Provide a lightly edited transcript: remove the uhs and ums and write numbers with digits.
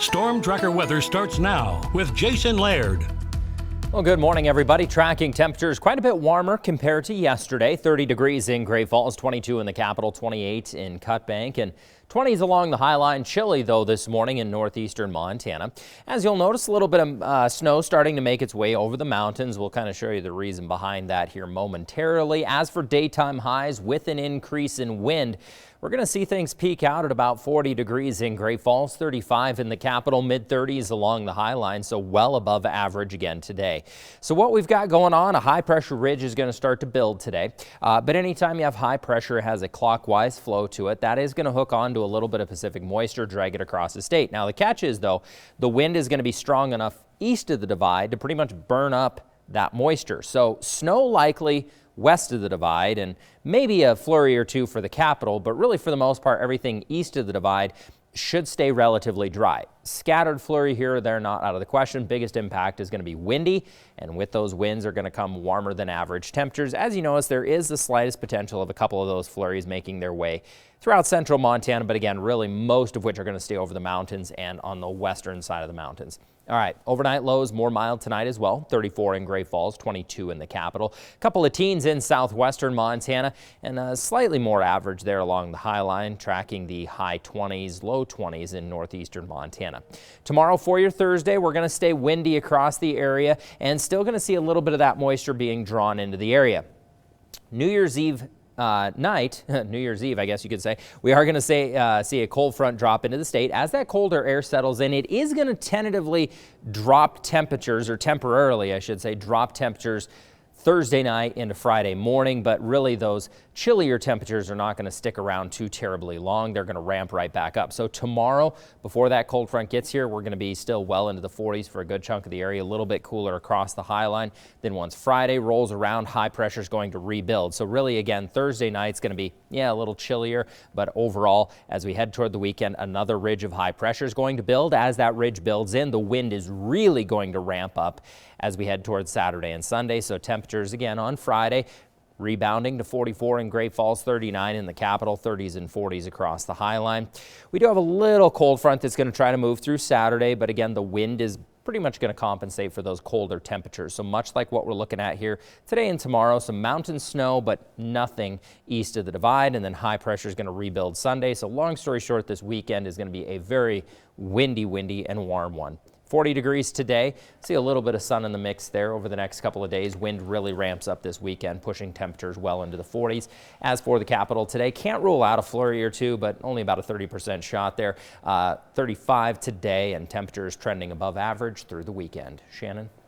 Storm Tracker weather starts now with Jason Laird. Well, good morning, everybody. Tracking temperatures quite a bit warmer compared to yesterday. 30 degrees in Great Falls, 22 in the capital, 28 in Cut Bank, and 20s along the High Line. Chilly, though, this morning in northeastern Montana. As you'll notice, a little bit of snow starting to make its way over the mountains. We'll kind of show you the reason behind that here momentarily. As for daytime highs, with an increase in wind, we're going to see things peak out at about 40 degrees in Great Falls, 35 in the capital, mid-30s along the High Line, so well above average again today. So what we've got going on, a high pressure ridge is going to start to build today. But anytime you have high pressure, it has a clockwise flow to it. That is going to hook onto a little bit of Pacific moisture, drag it across the state. Now the catch is, though, the wind is going to be strong enough east of the divide to pretty much burn up that moisture. So snow likely west of the divide, and maybe a flurry or two for the capital, but really for the most part, everything east of the divide should stay relatively dry. Scattered flurry here or there, not out of the question. Biggest impact is going to be windy, and with those winds are going to come warmer than average temperatures. As you notice, there is the slightest potential of a couple of those flurries making their way throughout central Montana, but again, really most of which are going to stay over the mountains and on the western side of the mountains. All right, overnight lows more mild tonight as well. 34 in Great Falls, 22 in the capital. A couple of teens in southwestern Montana, and slightly more average there along the High Line, tracking the high 20s, low 20s in northeastern Montana. Tomorrow for your Thursday, we're going to stay windy across the area and still going to see a little bit of that moisture being drawn into the area. New Year's Eve night, New Year's Eve, I guess you could say, we are going to see a cold front drop into the state. As that colder air settles in, it is going to tentatively drop temperatures, or temporarily, I should say, drop temperatures Thursday night into Friday morning, but really those chillier temperatures are not going to stick around too terribly long. They're going to ramp right back up. So tomorrow, before that cold front gets here, we're going to be still well into the 40s for a good chunk of the area, a little bit cooler across the High Line. Then once Friday rolls around, high pressure is going to rebuild. So really, again, Thursday night's going to be, a little chillier, but overall, as we head toward the weekend, another ridge of high pressure is going to build. As that ridge builds in, the wind is really going to ramp up as we head towards Saturday and Sunday. So temperatures again on Friday rebounding to 44 in Great Falls, 39 in the capital, 30s and 40s across the High Line. We do have a little cold front that's going to try to move through Saturday, but again, the wind is pretty much going to compensate for those colder temperatures. So much like what we're looking at here today and tomorrow, some mountain snow, but nothing east of the divide, and then high pressure is going to rebuild Sunday. So long story short, this weekend is going to be a very windy and warm one. 40 degrees today. See a little bit of sun in the mix there over the next couple of days. Wind really ramps up this weekend, pushing temperatures well into the 40s. As for the capital today, can't rule out a flurry or two, but only about a 30% shot there. 35 today, and temperatures trending above average through the weekend. Shannon?